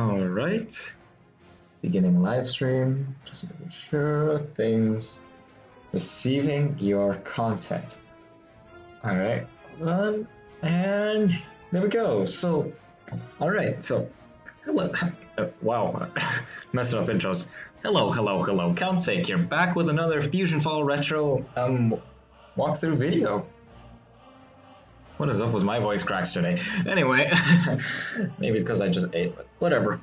Alright. Beginning live stream. Just making sure things. Receiving your content. Alright. And there we go. So, alright. So, hello. Wow. Messing up intros. Hello. Count Sake here. Back with another FusionFall Retro walkthrough video. What is up with my voice cracks today? Anyway, maybe it's because I just ate, but whatever.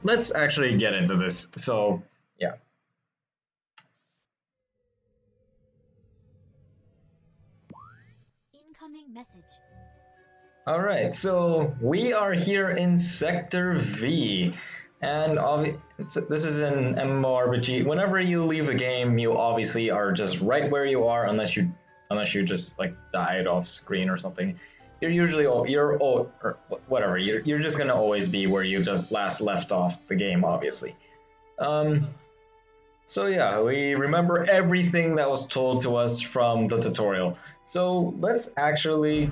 Let's actually get into this. So, yeah. Incoming message. Alright, so we are here in Sector V. And this is an MMORPG. Whenever you leave the game, you obviously are just right where you are, unless you just like died off screen or something. You're usually or whatever. You're just gonna always be where you just last left off the game, obviously. So yeah, we remember everything that was told to us from the tutorial. So let's actually.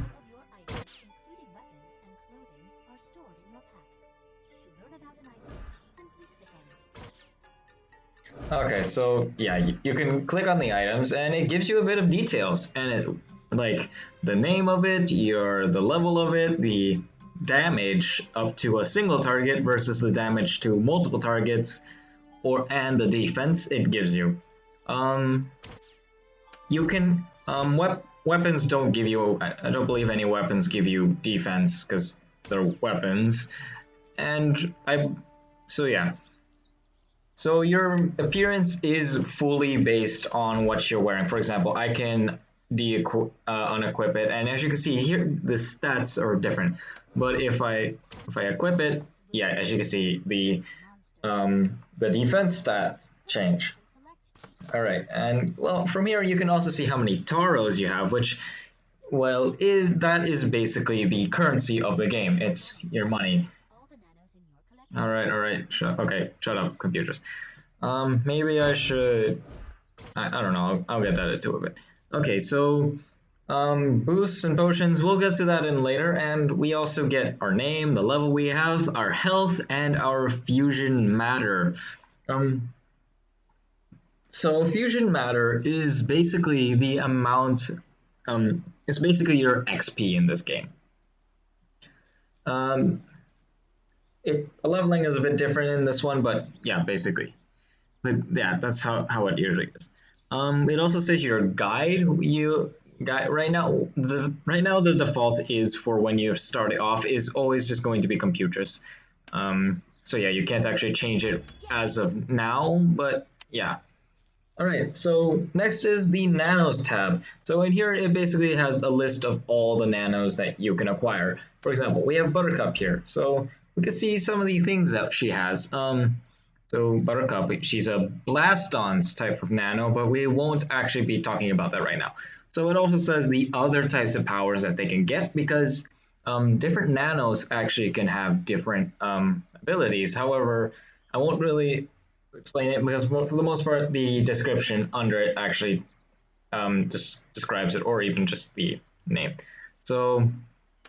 Okay, so yeah, you can click on the items and it gives you a bit of details, and it like the name of it, the level of it, the damage up to a single target versus the damage to multiple targets, and the defense it gives you. You can weapons don't give you. I don't believe any weapons give you defense because they're weapons, so yeah. So your appearance is fully based on what you're wearing. For example, I can unequip it, and as you can see here, the stats are different. But if I equip it, yeah, as you can see, the defense stats change. All right, and well, from here you can also see how many taros you have, which, well, that is basically the currency of the game. It's your money. All right. Shut up, computers. Maybe I should. I don't know. I'll get that into a bit. Okay, so boosts and potions. We'll get to that in later, and we also get our name, the level we have, our health, and our fusion matter. So fusion matter is basically the amount. It's basically your XP in this game. Leveling is a bit different in this one, but yeah, basically. But yeah, that's how it usually is. It also says your guide. Right now the default is for when you start off is always just going to be computers. So yeah, you can't actually change it as of now, but yeah. Alright, so next is the Nanos tab. So in here, it basically has a list of all the Nanos that you can acquire. For example, we have Buttercup here. So we can see some of the things that she has. So Buttercup, she's a Blastons type of Nano, but we won't actually be talking about that right now. So it also says the other types of powers that they can get, because different Nanos actually can have different abilities. However, I won't really explain it because for the most part the description under it actually just describes it, or even just the name. So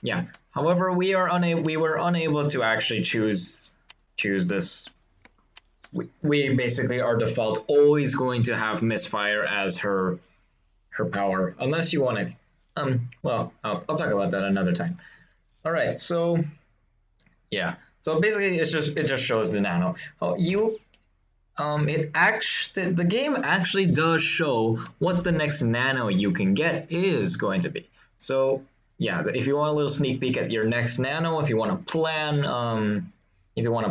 yeah, however, we were unable to actually choose this. We basically, our default always going to have Misfire as her power, unless you want to well, I'll talk about that another time. All right, so yeah, so basically it just shows the Nano. The game actually does show what the next Nano you can get is going to be. So yeah, if you want a little sneak peek at your next Nano, if you want to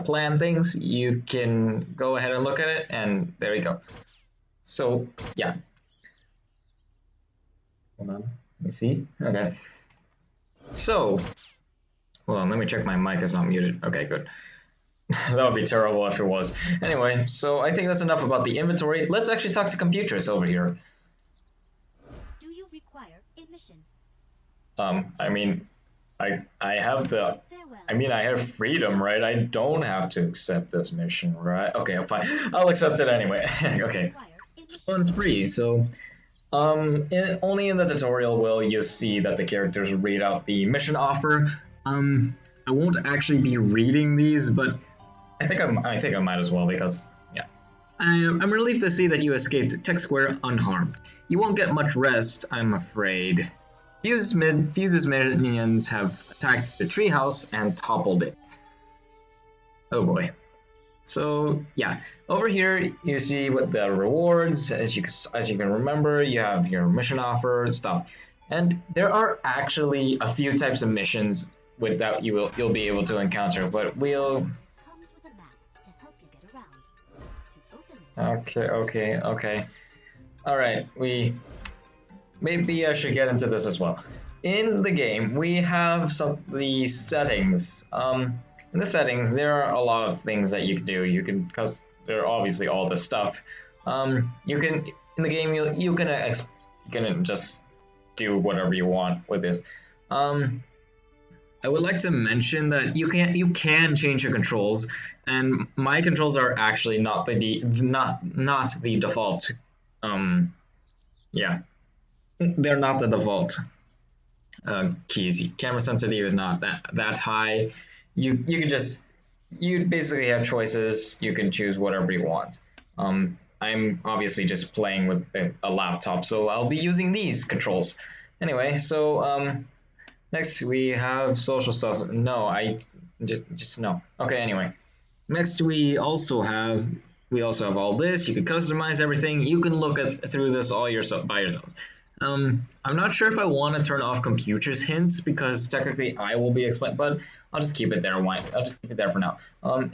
plan things, you can go ahead and look at it, and there you go. So yeah. Hold on, let me see. Okay. So, hold on, let me check my mic is not muted. Okay, good. That would be terrible if it was. Anyway, so I think that's enough about the inventory. Let's actually talk to computers over here. Do you require a mission? I mean, I have I have freedom, right? I don't have to accept this mission, right? Okay, fine. I'll accept it anyway. Okay. Spawn's free, so only in the tutorial will you see that the characters read out the mission offer. I won't actually be reading these, but I think I might as well because yeah. I'm relieved to see that you escaped Tech Square unharmed. You won't get much rest, I'm afraid. Fuse's minions have attacked the treehouse and toppled it. Oh boy. So yeah, over here you see what the rewards. As you can remember, you have your mission offer stuff, and there are actually a few types of missions with that you'll be able to encounter. But we'll Comes with a map to help you get around. To open the okay. All right, we maybe I should get into this as well. In the game, we have the settings. In the settings, there are a lot of things that you can do. You can, because there are obviously all this stuff. You can in the game you can just do whatever you want with this. Um, I would like to mention that you can change your controls, and my controls are actually not the default. Um, yeah, they're not the default keys. Camera sensitivity is not that high. You can just you basically have choices. You can choose whatever you want. I'm obviously just playing with a laptop, so I'll be using these controls. Anyway, so next we have social stuff. No, I just no. Okay, anyway. Next we also have all this. You can customize everything. You can look at through this all yourself by yourselves. I'm not sure if I want to turn off computers hints because technically I will be explained, but I'll just keep it there. I'll just keep it there for now.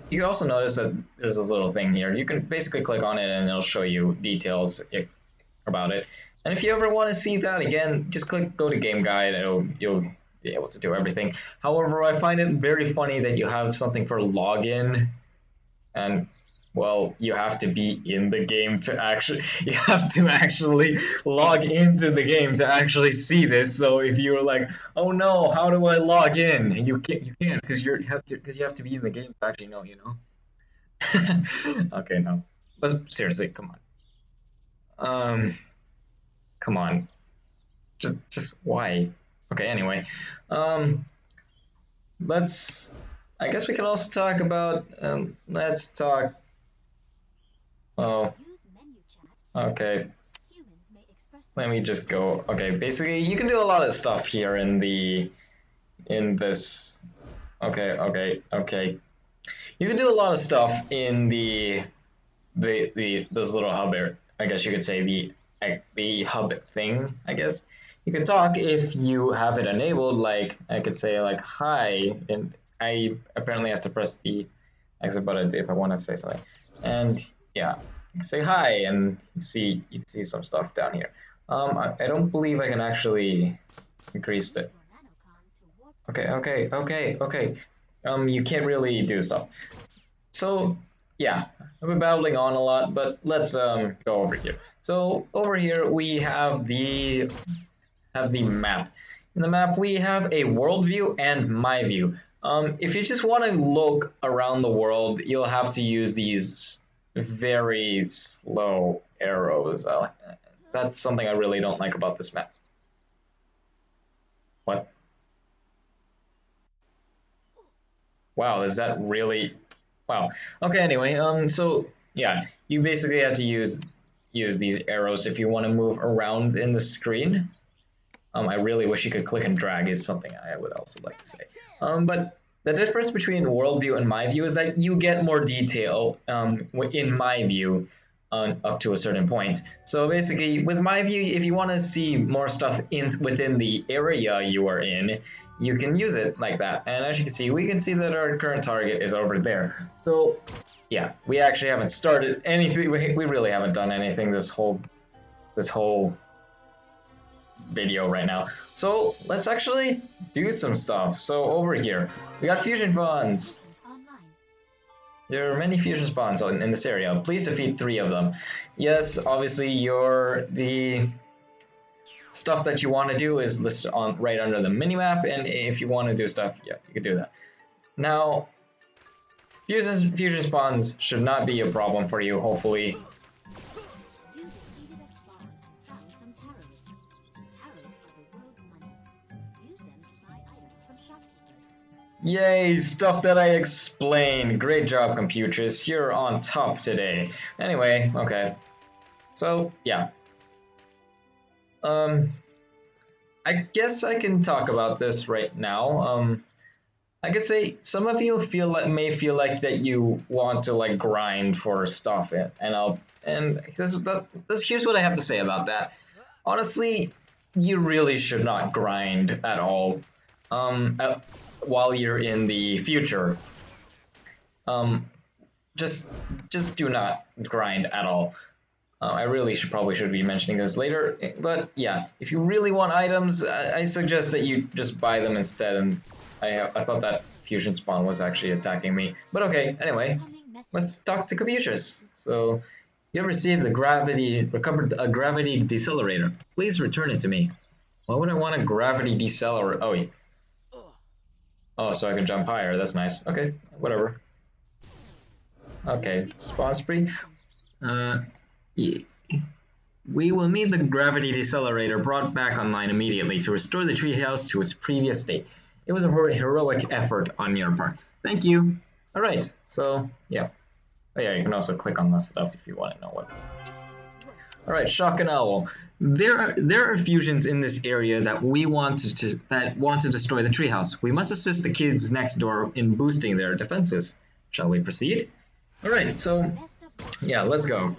You also notice that there's this little thing here. You can basically click on it and it'll show you details about it. And if you ever want to see that again, just go to Game Guide. You'll be able to do everything. However, I find it very funny that you have something for login and well, you have to be in the game to actually you have to actually log into the game to actually see this. So if you're like, oh no, how do I log in? You can't because you have to be in the game to actually know, you know. Okay, no. But seriously, come on. Come on. Just why? Okay, anyway. Um let's I guess we can also talk about let's talk oh use menu chat. okay. Humans may express Let me just go. Okay, basically you can do a lot of stuff here in this. Okay. You can do a lot of stuff in the this little hub area. I guess you could say the hub thing. I guess you can talk if you have it enabled. Like I could say like hi, and I apparently have to press the exit button if I want to say something. And yeah, you can say hi, and you see some stuff down here. I don't believe I can actually increase it. Okay. You can't really do stuff. So yeah, I've been babbling on a lot, but let's go over here. So over here we have the map. In the map we have a world view and my view. If you just want to look around the world, you'll have to use these very slow arrows. That's something I really don't like about this map. What? Wow, is that really? Wow. Okay. Anyway, so yeah, you basically have to use these arrows if you want to move around in the screen. I really wish you could click and drag is something I would also like to say. But the difference between world view and my view is that you get more detail in my view up to a certain point. So basically, with my view, if you want to see more stuff within the area you are in, you can use it like that. And as you can see, we can see that our current target is over there. So yeah, we actually haven't started anything. We really haven't done anything this whole video right now. So let's actually do some stuff. So over here, we got fusion bonds. There are many fusion spawns in this area. Please defeat 3 of them. Yes, obviously the stuff that you want to do is listed on right under the minimap, and if you want to do stuff, yeah, you can do that. Now, fusion spawns should not be a problem for you, hopefully. Yay, stuff that I explained. Great job, computers. You're on top today. Anyway, okay. So, yeah. I guess I can talk about this right now. I could say some of you may feel like that you want to like grind for stuff, and here's what I have to say about that. Honestly, you really should not grind at all. While you're in the future, um, just do not grind at all. I really probably should be mentioning this later, but yeah, if you really want items, I suggest that you just buy them instead. And I thought that fusion spawn was actually attacking me, but okay. Anyway, let's talk to Confucius. So, you have received recovered a gravity decelerator. Please return it to me. Why would I want a gravity decelerator? Oh, wait. Oh, so I can jump higher. That's nice. Okay, whatever. Okay, spawn spree. We will need the gravity decelerator brought back online immediately to restore the treehouse to its previous state. It was a heroic effort on your part. Thank you. All right. So yeah. Oh yeah. You can also click on this stuff if you want to know what. All right. Shock and Owl. There are fusions in this area that want to destroy the treehouse. We must assist the kids next door in boosting their defenses. Shall we proceed? All right. So yeah. Let's go.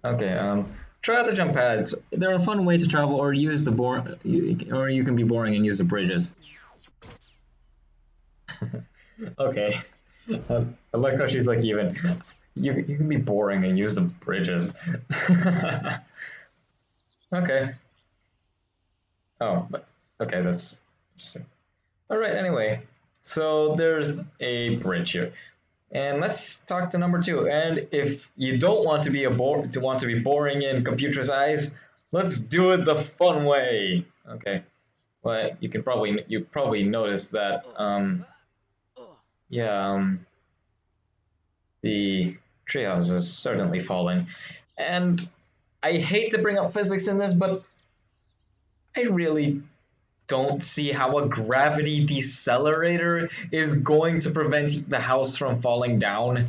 Okay, try out the jump pads. They're a fun way to travel, or use the or you can be boring and use the bridges. Okay, I like how she's like even. You can be boring and use the bridges. Okay. Oh, but okay, that's interesting. All right. Anyway, so there's a bridge here. And let's talk to number 2. And if you don't want to be boring in computer's eyes, let's do it the fun way. Okay. Well, you probably noticed that the treehouse is certainly falling. And I hate to bring up physics in this, but I really don't see how a gravity decelerator is going to prevent the house from falling down.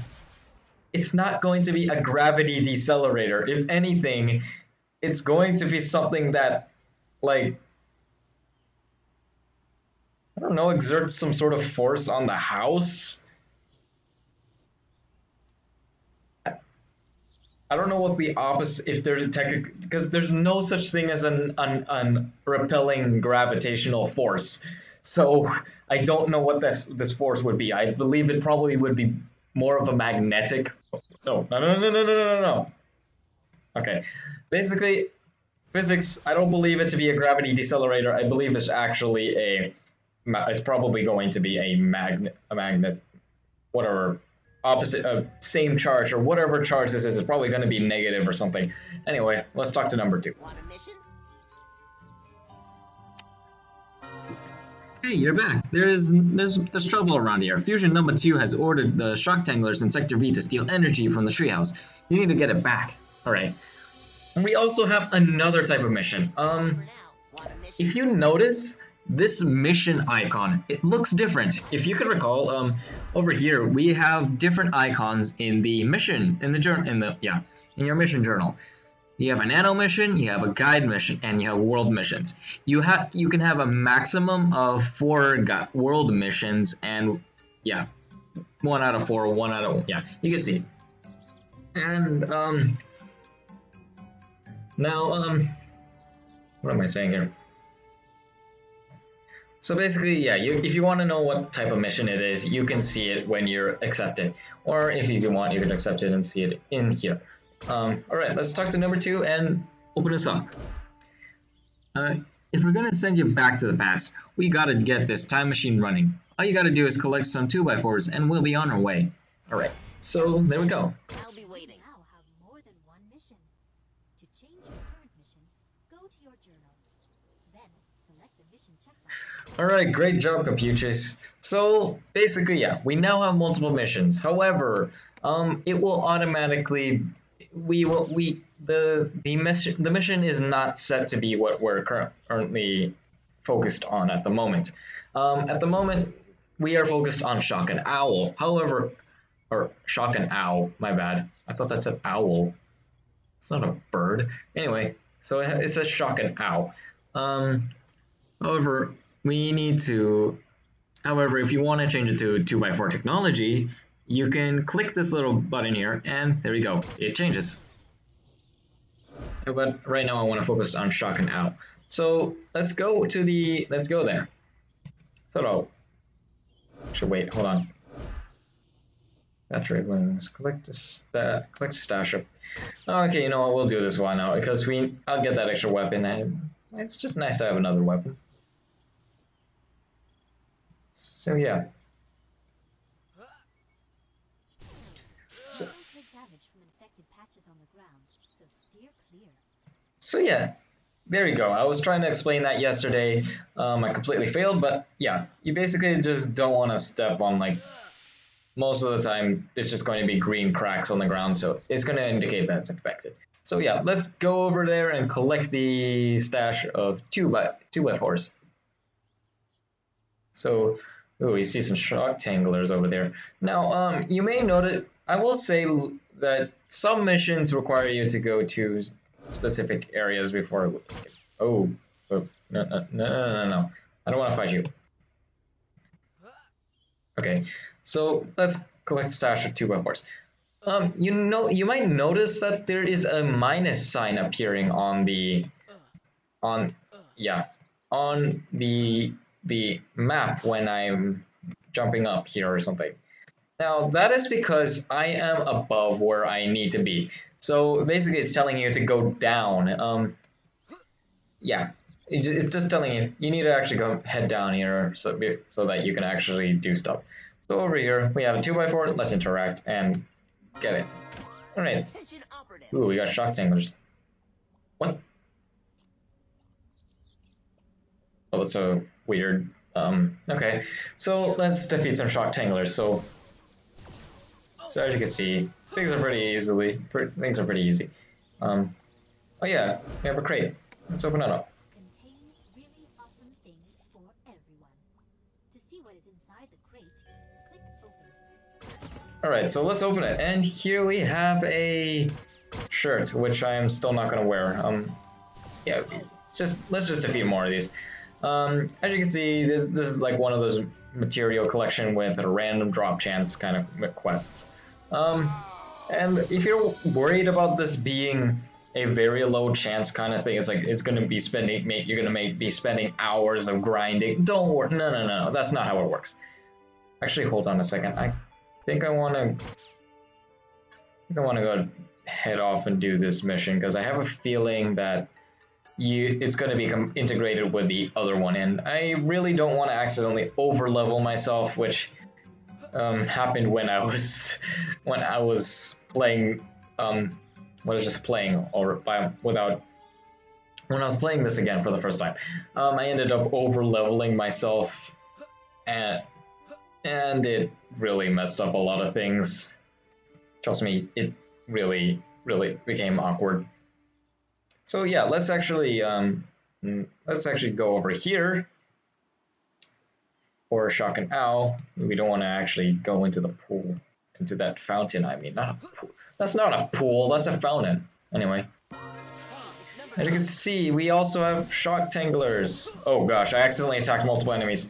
It's not going to be a gravity decelerator. If anything, it's going to be something that, like, I don't know, exerts some sort of force on the house. I don't know what the opposite, if there's a because there's no such thing as an repelling gravitational force. So I don't know what this force would be. I believe it probably would be more of a magnetic. No. Okay, basically, physics. I don't believe it to be a gravity decelerator. I believe it's actually it's probably going to be a magnet, whatever. Opposite same charge or whatever charge this is probably going to be negative or something. Anyway, let's talk to number 2. Want a mission? Hey, you're back. There's trouble around here. Fusion number 2 has ordered the shock tanglers in Sector B to steal energy from the treehouse. You need to get it back. All right. And we also have another type of mission. If you notice, this mission icon, it looks different. If you can recall, over here we have different icons in the mission, in your mission journal. You have a Nano mission, you have a guide mission, and you have world missions. You can have a maximum of 4 world missions, and yeah, 1 out of 4, 1 out of you can see. And now what am I saying here? So basically, yeah, if you want to know what type of mission it is, you can see it when you're accepted. Or if you want, you can accept it and see it in here. All right, let's talk to number 2 and open this up. If we're going to send you back to the past, we got to get this time machine running. All you got to do is collect some 2x4s and we'll be on our way. All right, so there we go. I'll be waiting. You now have more than one mission. To change your current mission, go to your journal. Then select the mission checkbox. Alright, great job, Confucius. So basically, yeah, we now have multiple missions. However, it will automatically the mission is not set to be what we're currently focused on at the moment. At the moment, we are focused on Shock and Owl. However, or Shock and Owl, my bad. I thought that said owl. It's not a bird. Anyway, so it says Shock and Owl. However, we need to. However, if you want to change it to 2x4 technology, you can click this little button here, and there you go. It changes. But right now, I want to focus on Shock and Owl. So let's go there. So, actually, wait, hold on. Battery wings. Click to stash up. Okay, you know what? We'll do this one now because I'll get that extra weapon, and it's just nice to have another weapon. So yeah. So yeah, there you go. I was trying to explain that yesterday. I completely failed, but yeah, you basically just don't want to step on like. Most of the time, it's just going to be green cracks on the ground, so it's going to indicate that it's infected. So yeah, let's go over there and collect the stash of 2x4s. So, oh, we see some shock tanglers over there. Now, you may notice, I will say that some missions require you to go to specific areas before. Oh, no. I don't want to fight you. Okay, so let's collect a stash of 2x4s. You might notice that there is a minus sign appearing on the map when I'm jumping up here or something. Now that is because I am above where I need to be. So basically, it's telling you to go down. Yeah, it's just telling you need to actually go head down here so that you can actually do stuff. So over here we have a 2x4. Let's interact and get it. All right. Ooh, we got shock tanglers. What? Oh, that's so weird. Okay, so let's defeat some shock tanglers. So as you can see, things are pretty easy. Oh yeah, we have a crate. Let's open it up. Alright, so let's open it. And here we have a shirt, which I am still not going to wear. Yeah, let's just defeat more of these. As you can see, this is like one of those material collection with a random drop chance kind of quests. And if you're worried about this being a very low chance kind of thing, it's like you're gonna be spending hours of grinding. Don't worry, no, that's not how it works. Actually, hold on a second. I think I want to go head off and do this mission because I have a feeling that it's going to be integrated with the other one, and I really don't want to accidentally over-level myself, which happened when I was playing when I was playing this again for the first time. I ended up over-leveling myself, and it really messed up a lot of things. Trust me, it really became awkward. So yeah, let's actually go over here for Shock and Owl. We don't want to actually go into the pool, into that fountain. I mean, not a pool. That's not a pool. That's a fountain. Anyway, as you can see, we also have shock tanglers. Oh gosh, I accidentally attacked multiple enemies.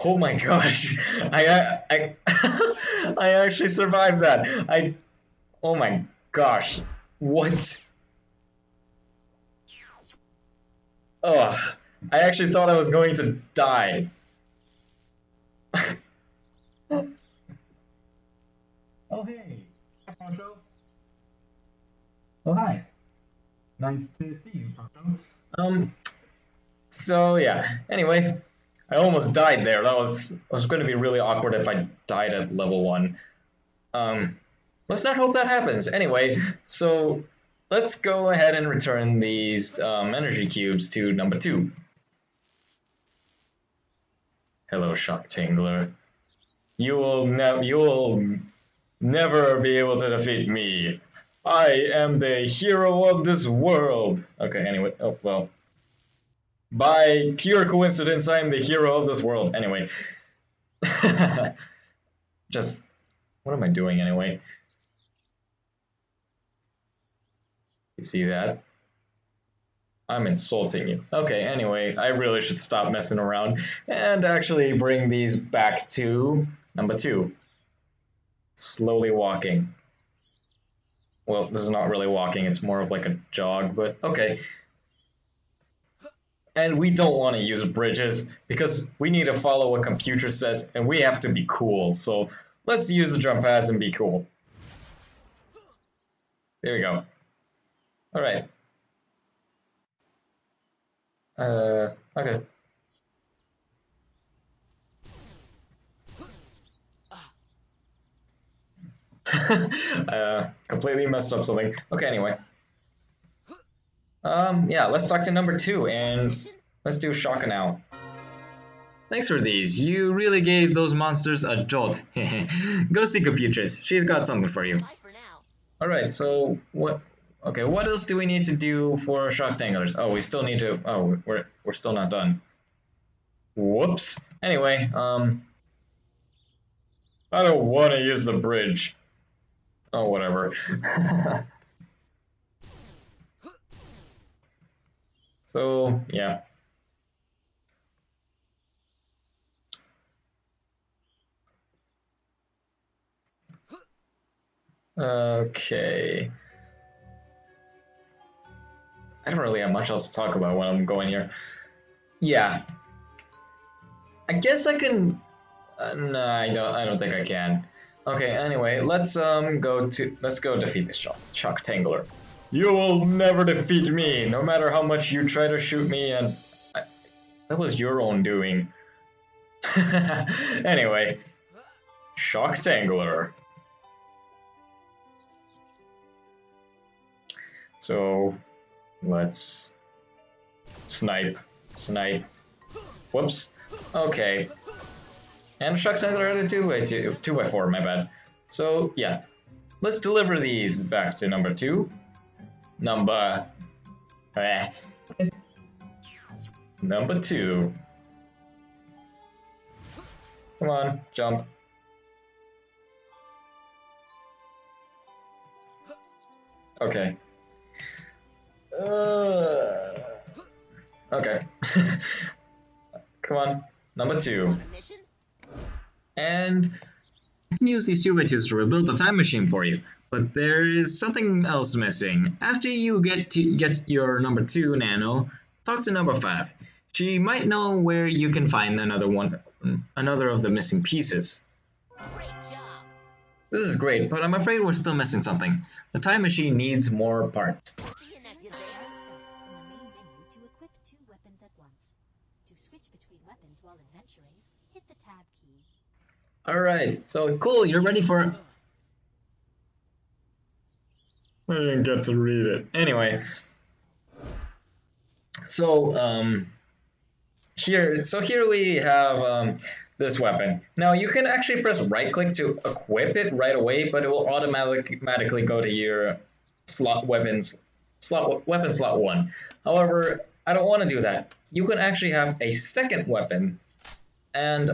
Oh my gosh, I actually survived that. Oh my gosh, what? Ugh, I actually thought I was going to die. Oh hey, Poncho. Oh hi, nice to see you, Poncho. So yeah. Anyway. I almost died there. That was going to be really awkward if I died at level 1. Let's not hope that happens. Anyway, so let's go ahead and return these energy cubes to number 2. Hello, Shock Tingler. You will never be able to defeat me. I am the hero of this world. Okay, anyway. Oh, well. By pure coincidence, I am the hero of this world. Anyway. Just, what am I doing anyway? You see that? I'm insulting you. Okay, anyway, I really should stop messing around and actually bring these back to number 2. Slowly walking. Well, this is not really walking, it's more of like a jog, but okay. And we don't want to use bridges because we need to follow what computer says and we have to be cool. So let's use the jump pads and be cool. There we go. All right. Okay. Completely messed up something. Okay, anyway. Yeah, let's talk to number 2 and let's do Shaka now. Thanks for these. You really gave those monsters a jolt. Go see Computress. She's got something for you. Bye for now. Alright, so what... Okay, what else do we need to do for shock tanglers? Oh, we still need to... Oh, we're still not done. Whoops. Anyway, I don't want to use the bridge. Oh, whatever. So, yeah. Okay. I don't really have much else to talk about when I'm going here. Yeah. I guess I can... no, I don't think I can. Okay, anyway, let's go defeat this shock tangler. You will never defeat me, no matter how much you try to shoot me, and that was your own doing. Anyway, shock tangler. So let's snipe. Whoops. Okay. And shock tangler had a 2x4, my bad. So yeah, let's deliver these back to number 2. Number 2. Come on, jump. Okay. Okay. Come on, number 2. And I can use these 2x2s to rebuild the time machine for you. But there is something else missing. After you get your number 2 Nano, talk to number 5. She might know where you can find another of the missing pieces. Great job. This is great, but I'm afraid we're still missing something. The time machine needs more parts. See you next Use day. the in the main menu to equip 2 weapons at once. To switch between weapons while adventuring, hit the tab key. Alright, so cool, you're ready for... I didn't get to read it. Anyway. So, here we have this weapon. Now you can actually press right click to equip it right away, but it will automatically go to your weapon slot 1. However, I don't want to do that. You can actually have a second weapon, and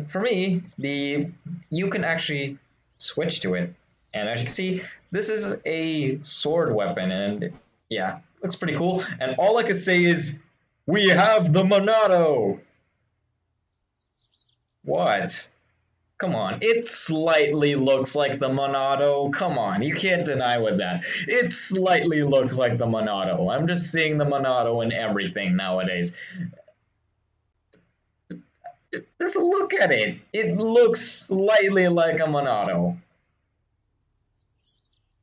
for me, you can actually switch to it. And as you can see, this is a sword weapon, and yeah, looks pretty cool. And all I can say is, we have the Monado! What? Come on, it slightly looks like the Monado. Come on, you can't deny with that. It slightly looks like the Monado. I'm just seeing the Monado in everything nowadays. Just look at it. It looks slightly like a Monado.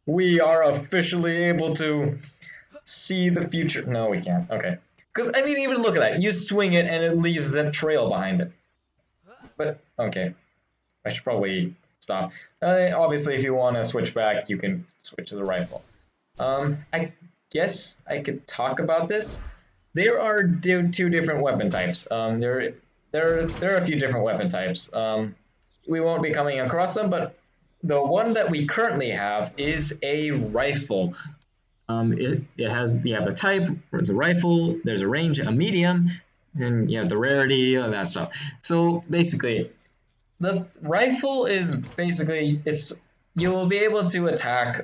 We are officially able to see the future. No, we can't. Okay. Because, I mean, even look at that. You swing it and it leaves that trail behind it. But, okay. I should probably stop. Obviously, if you want to switch back, you can switch to the rifle. I guess I could talk about this. There are 2 different weapon types. There are a few different weapon types. We won't be coming across them, but the one that we currently have is a rifle. It has, you have the type, it's a rifle, there's a range, a medium, and you have the rarity, and that stuff. So basically, the rifle is basically, it's, you will be able to attack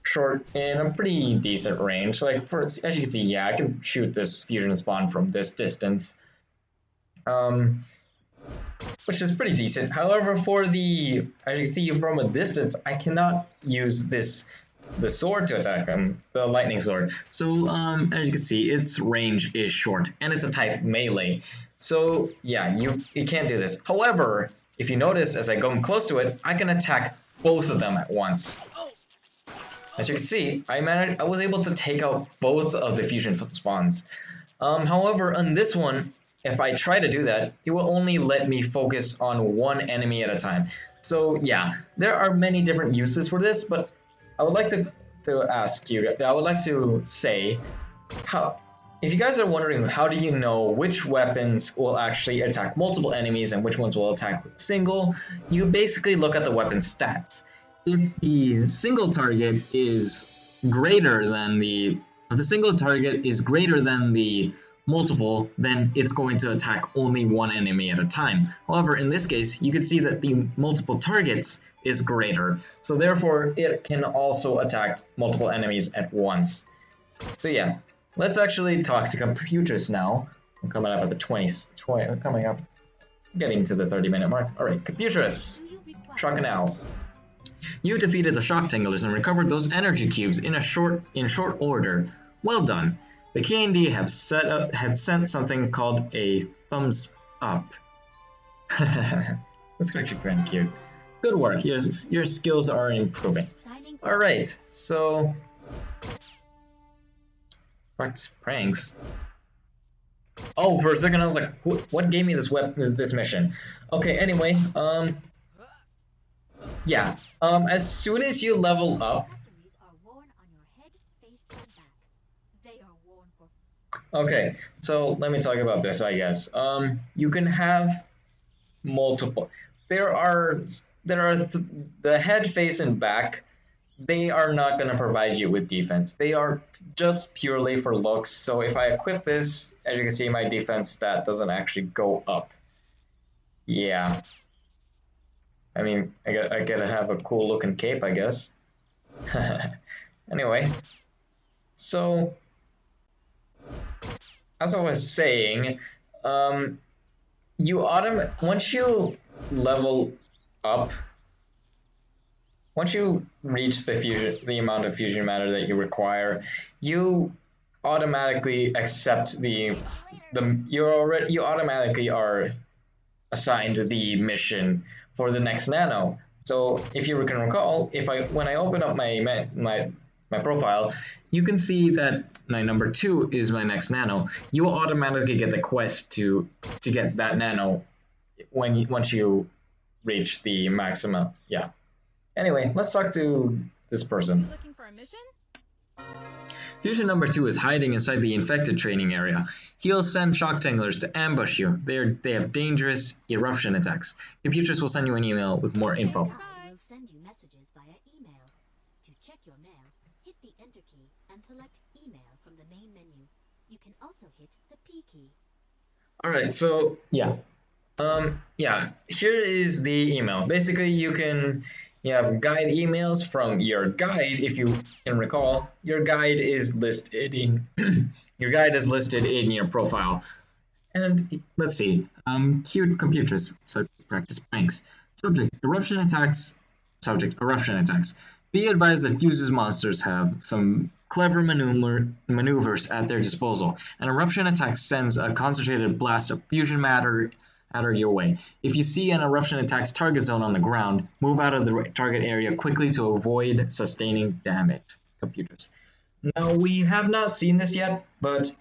short in a pretty decent range. Like for, as you can see, yeah, I can shoot this fusion spawn from this distance. Which is pretty decent. However, for the, as you can see from a distance, I cannot use the sword to attack him, the lightning sword. So as you can see, its range is short, and it's a type melee. So yeah, you can't do this. However, if you notice, as I go close to it, I can attack both of them at once. As you can see, I was able to take out both of the fusion spawns. However, on this one, if I try to do that, it will only let me focus on one enemy at a time. So yeah, there are many different uses for this, but I would like to ask you, I would like to say, how, if you guys are wondering how do you know which weapons will actually attack multiple enemies and which ones will attack single, you basically look at the weapon stats. If the single target is greater than the, if the single target is greater than the multiple, then it's going to attack only one enemy at a time. However, in this case, you can see that the multiple targets is greater, so therefore it can also attack multiple enemies at once. So yeah, let's actually talk to computers now. We're coming up at the 20, coming up, getting to the 30-minute mark. All right, computers, shock now. You defeated the shock tinglers and recovered those energy cubes in short order. Well done. The K&D had sent something called a thumbs up. That's actually kind of cute. Good work. Your skills are improving. All right. So, practice pranks. Oh, for a second I was like, what gave me this mission? Okay. Anyway, yeah. As soon as you level up. Okay, so let me talk about this, I guess. You can have multiple. There are the head, face, and back. They are not going to provide you with defense. They are just purely for looks. So if I equip this, as you can see, my defense stat doesn't actually go up. Yeah. I mean, I gotta have a cool looking cape, I guess. Anyway, so as I was saying, once you level up, once you reach the amount of fusion matter that you require, you automatically accept you automatically are assigned the mission for the next nano. So if you can recall, when I open up my profile, you can see that my number 2 is my next nano. You will automatically get the quest to get that nano once you reach the maximum. Yeah. Anyway, let's talk to this person. You looking for a mission? Fusion number 2 is hiding inside the infected training area. He'll send shock tanglers to ambush you. They have dangerous eruption attacks. Computers will send you an email with more info. I will send you messages via email. To check your mail, hit the Enter key and select Email from the main menu. You can also hit the P key. Alright, so yeah. Yeah, here is the email. Basically, you have guide emails from your guide. If you can recall, your guide is listed in your profile. And let's see, cute computers, subject practice pranks. Subject eruption attacks. Subject eruption attacks. Be advised that Fuse's monsters have some clever maneuvers at their disposal. An eruption attack sends a concentrated blast of fusion matter your way. If you see an eruption attack's target zone on the ground, move out of the target area quickly to avoid sustaining damage. Computers. Now, we have not seen this yet, but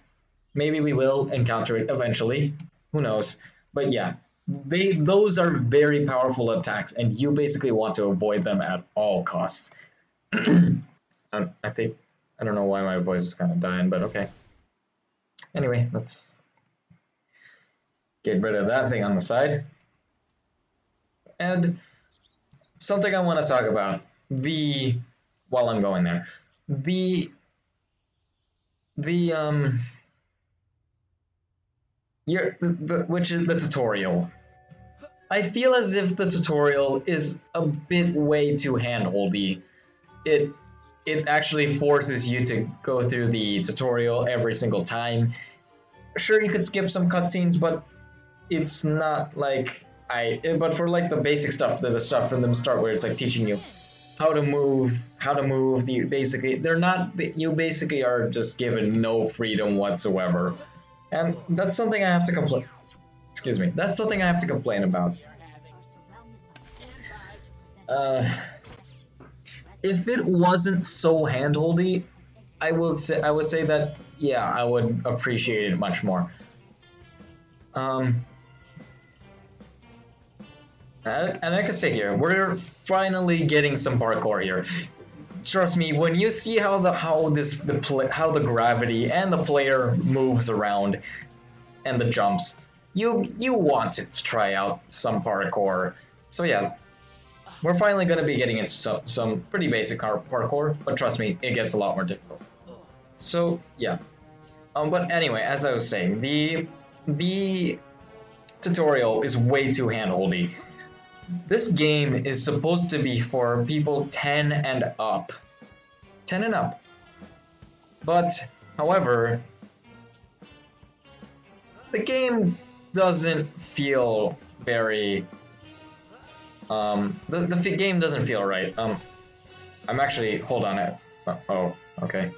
maybe we will encounter it eventually. Who knows? But yeah, those are very powerful attacks, and you basically want to avoid them at all costs. I don't know why my voice is kind of dying, but okay. Anyway, let's get rid of that thing on the side. And something I want to talk about. While I'm going there, the the which is the tutorial. I feel as if the tutorial is a bit way too handholdy. It it actually forces you to go through the tutorial every single time. Sure, you could skip some cutscenes, but it's not like but for like the basic stuff, the stuff from the start where it's like teaching you how to move. They're not. You basically are just given no freedom whatsoever, and that's something I have to complain. Excuse me. That's something I have to complain about. If it wasn't so handholdy, I would say that yeah, I would appreciate it much more. Um, and I can say here, we're finally getting some parkour here. Trust me, when you see how the gravity and the player moves around and the jumps, you want to try out some parkour. So yeah, we're finally going to be getting into some pretty basic parkour, but trust me, it gets a lot more difficult. So yeah, but anyway, as I was saying, the tutorial is way too handholdy. This game is supposed to be for people 10 and up. 10 and up. But, however, the game doesn't feel very... the game doesn't feel right. I'm actually... Hold on. Oh, okay.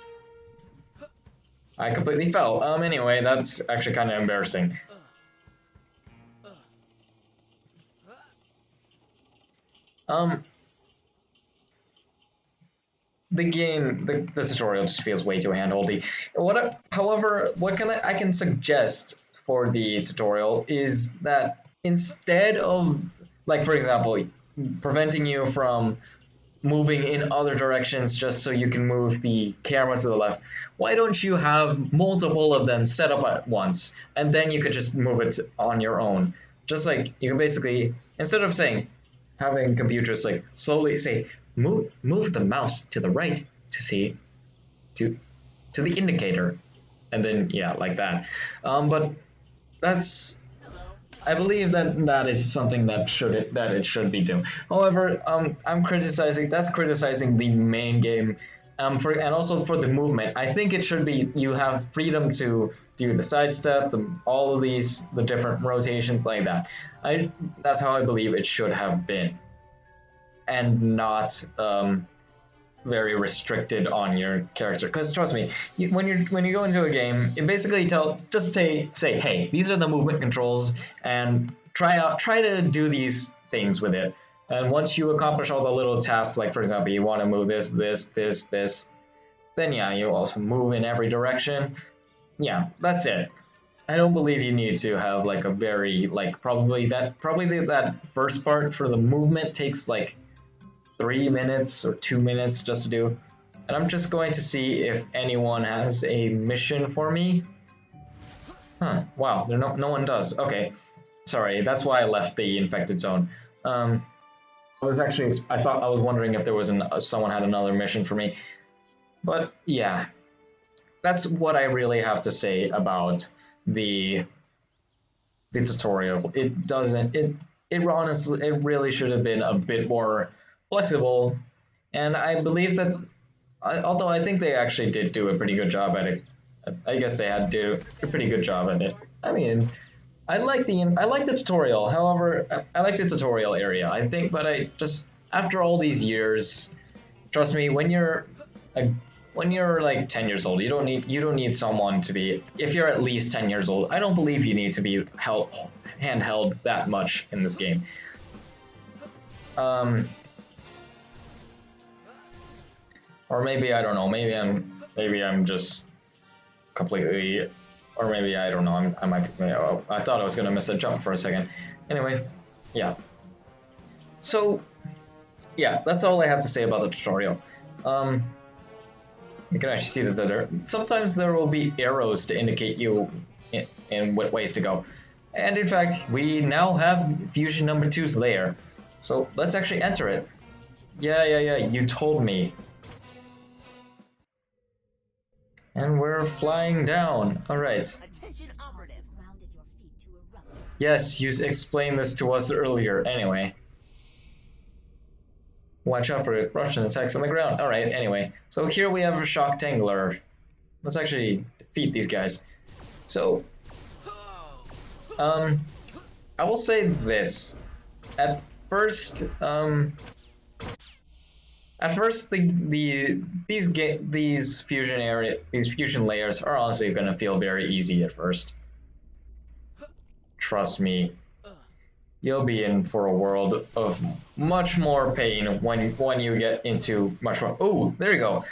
I completely fell. Anyway, that's actually kind of embarrassing. The tutorial just feels way too handholdy. However, I can suggest for the tutorial is that instead of, like for example, preventing you from moving in other directions just so you can move the camera to the left, why don't you have multiple of them set up at once, and then you could just move it on your own. Just like you can basically, instead of having computers like slowly say move the mouse to the right to see to the indicator, and then yeah, like that. But that's I believe that is something that it should be doing. However, I'm criticizing the main game, and also for the movement. I think it should be you have freedom to do the sidestep, all of the different rotations like that. That's how I believe it should have been, and not very restricted on your character. Because trust me, when you go into a game, it basically say, hey, these are the movement controls, and try to do these things with it. And once you accomplish all the little tasks, like for example, you want to move this, then yeah, you also move in every direction. Yeah, that's it. I don't believe you need to have like a very probably that first part for the movement takes like 3 minutes or 2 minutes just to do. And I'm just going to see if anyone has a mission for me. Huh, wow, no one does. Okay, sorry, that's why I left the infected zone. I was wondering if there was someone had another mission for me. But yeah, that's what I really have to say about the tutorial. It honestly, it really should have been a bit more flexible, and I believe that although I think they actually did do a pretty good job at it, I guess they had to do a pretty good job at it. I mean, I like the tutorial. However, I like the tutorial area. I think, but I just after all these years, trust me, when you're like 10 years old, you don't need someone to be. If you're at least 10 years old, I don't believe you need to be handheld that much in this game. Or maybe I don't know. Maybe I'm just completely, or maybe I don't know. I might. I thought I was gonna miss a jump for a second. Anyway, yeah. So, yeah, that's all I have to say about the tutorial. You can actually see that sometimes there will be arrows to indicate you in what ways to go. And in fact, we now have Fusion number 2's lair. So let's actually enter it. Yeah, you told me. And we're flying down. Alright. Attention operative. Yes, you explained this to us earlier. Anyway. Watch out for Russian attacks on the ground. Alright, anyway. So here we have a Shock Tangler. Let's actually defeat these guys. So, I will say this. At first, these fusion layers are honestly gonna feel very easy at first. Trust me, you'll be in for a world of much more pain when you get into much more. Oh, there you go.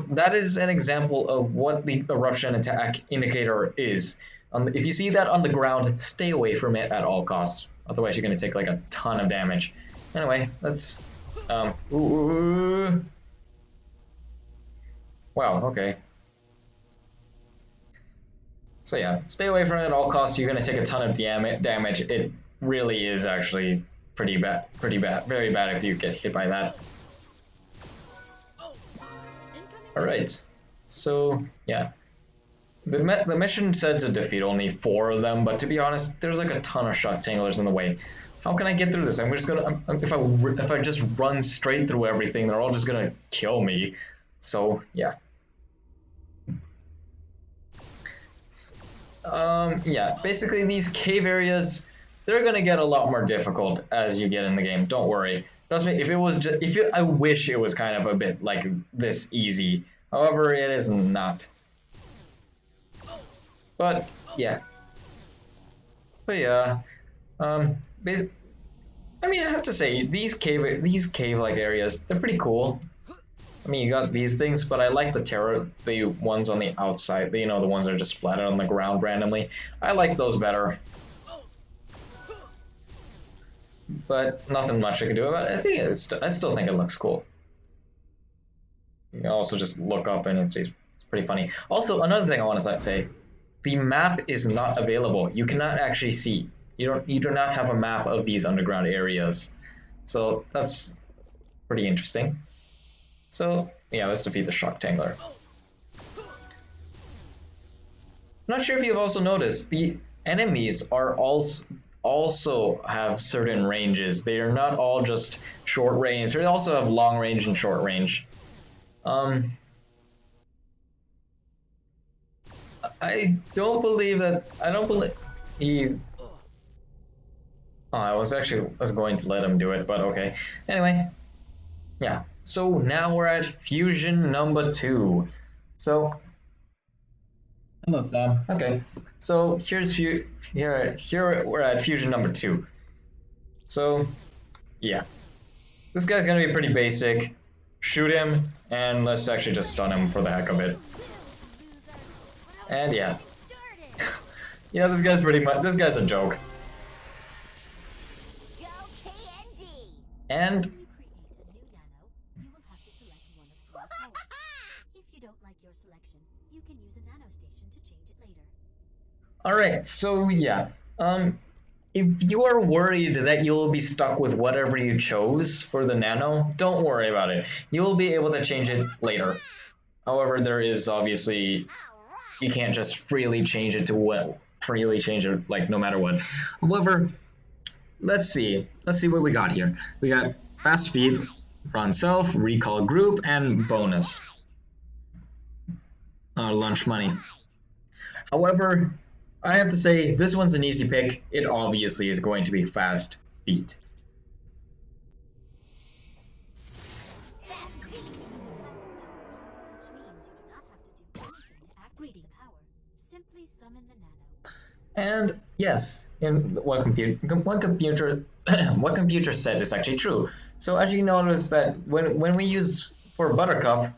That is an example of what the eruption attack indicator is. If you see that on the ground, stay away from it at all costs. Otherwise, you're gonna take like a ton of damage. Anyway, let's. Ooh. Wow. Okay. So yeah, stay away from it at all costs. You're gonna take a ton of damage. It really is actually pretty bad, very bad if you get hit by that. All right. So yeah. The mission said to defeat only 4 of them, but to be honest, there's like a ton of Shock Tanglers in the way. How can I get through this? I'm just gonna if I just run straight through everything, they're all just gonna kill me. So yeah. Yeah. Basically, these cave areas, they're gonna get a lot more difficult as you get in the game. Don't worry. Trust me. If it was just, I wish it was kind of a bit like this easy. However, it is not. But yeah. But yeah. I mean, I have to say these cave-like areas, they're pretty cool. I mean, you got these things, but I like the ones on the outside. The ones that are just flat on the ground randomly. I like those better. But nothing much I can do about it. I still think it looks cool. You can also just look up and it's pretty funny. Also, another thing I want to say. The map is not available. You cannot actually see. You do not have a map of these underground areas. So that's pretty interesting. So yeah, let's defeat the Shock Tangler. I'm not sure if you've also noticed, the enemies are also have certain ranges. They are not all just short range. They also have long range and short range. I don't believe he. Oh, I was going to let him do it, but okay. Anyway, yeah. So now we're at Fusion number 2. So, hello Sam. Okay. So here we're at Fusion number 2. So, yeah. This guy's gonna be pretty basic. Shoot him, and let's actually just stun him for the heck of it. And yeah. Yeah, this guy's a joke. And you will have to select one of 3 colors. If you don't like your selection, you can use a nano station to change it later. Alright, so yeah. If you are worried that you'll be stuck with whatever you chose for the nano, don't worry about it. You'll be able to change it later. However, there is obviously, you can't just freely change it like no matter what. However, let's see what we got here. We got fast speed, run self, recall group, and bonus. Lunch money. However, I have to say this one's an easy pick. It obviously is going to be fast feet. And yes, in what computer said is actually true. So as you notice that when we use for Buttercup,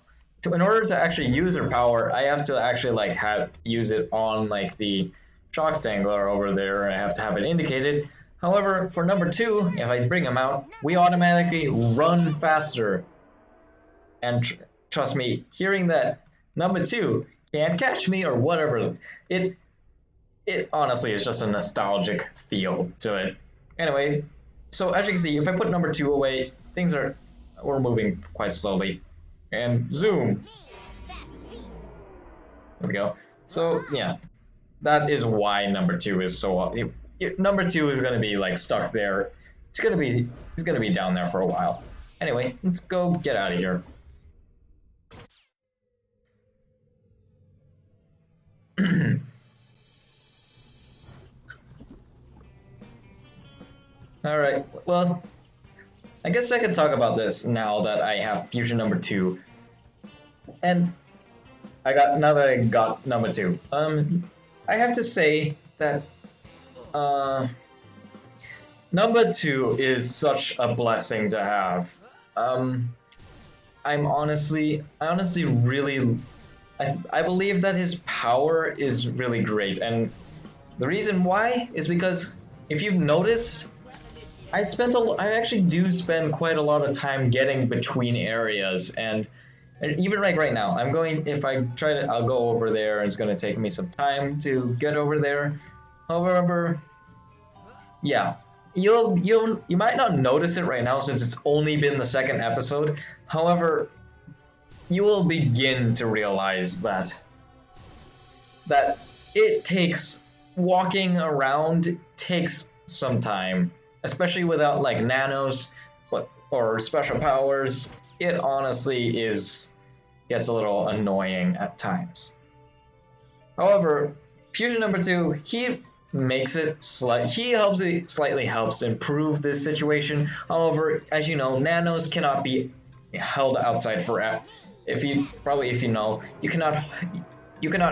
in order to actually use her power, I have to actually use it on like the Shock Tangler over there. I have to have it indicated. However, for number 2, if I bring him out, we automatically run faster. And trust me, hearing that number 2 can't catch me or whatever, it honestly is just a nostalgic feel to it. Anyway, So as you can see, if I put number 2 away, we're moving quite slowly. And zoom. There we go. So yeah, that is why number 2 is so. Number 2 is going to be like stuck there. It's going to be down there for a while. Anyway, let's go get out of here. All right. Well, I guess I could talk about this now that I have fusion number 2, and now that I got number 2. I have to say that number 2 is such a blessing to have. I honestly really, I believe that his power is really great, and the reason why is because if you've noticed, I actually do spend quite a lot of time getting between areas, and even like right now, I'll go over there, and it's going to take me some time to get over there. However, yeah, you might not notice it right now since it's only been the second episode. However, you will begin to realize that it takes walking around takes some time, especially without like nanos or special powers. It honestly gets a little annoying at times. However, fusion number 2, he slightly helps improve this situation. However, as you know, nanos cannot be held outside forever. If you know, you cannot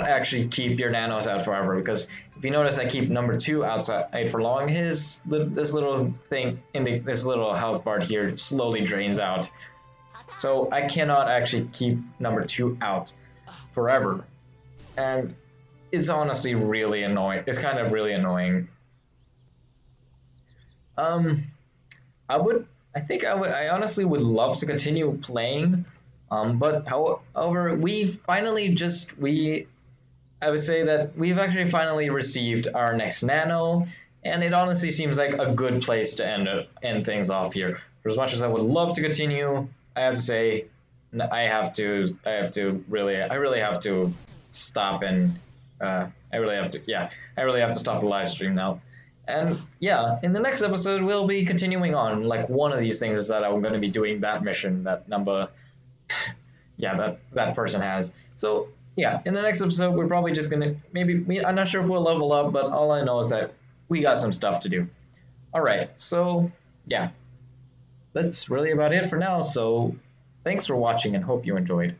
actually keep your nanos out forever, because if you notice, I keep number 2 outside for long. This little thing this little health bar here slowly drains out, so I cannot actually keep number 2 out forever, and it's honestly really annoying. It's kind of really annoying. I honestly would love to continue playing, but however, I would say that we've actually finally received our next Nano, and it honestly seems like a good place to end things off here. For as much as I would love to continue, I have to say, I really have to stop, and I really have to stop the live stream now. And yeah, in the next episode, we'll be continuing on. Like, one of these things is that I'm going to be doing that mission that Numbuh, that person has. So yeah, in the next episode, we're probably just going to I'm not sure if we'll level up, but all I know is that we got some stuff to do. All right, so yeah, that's really about it for now. So thanks for watching, and hope you enjoyed.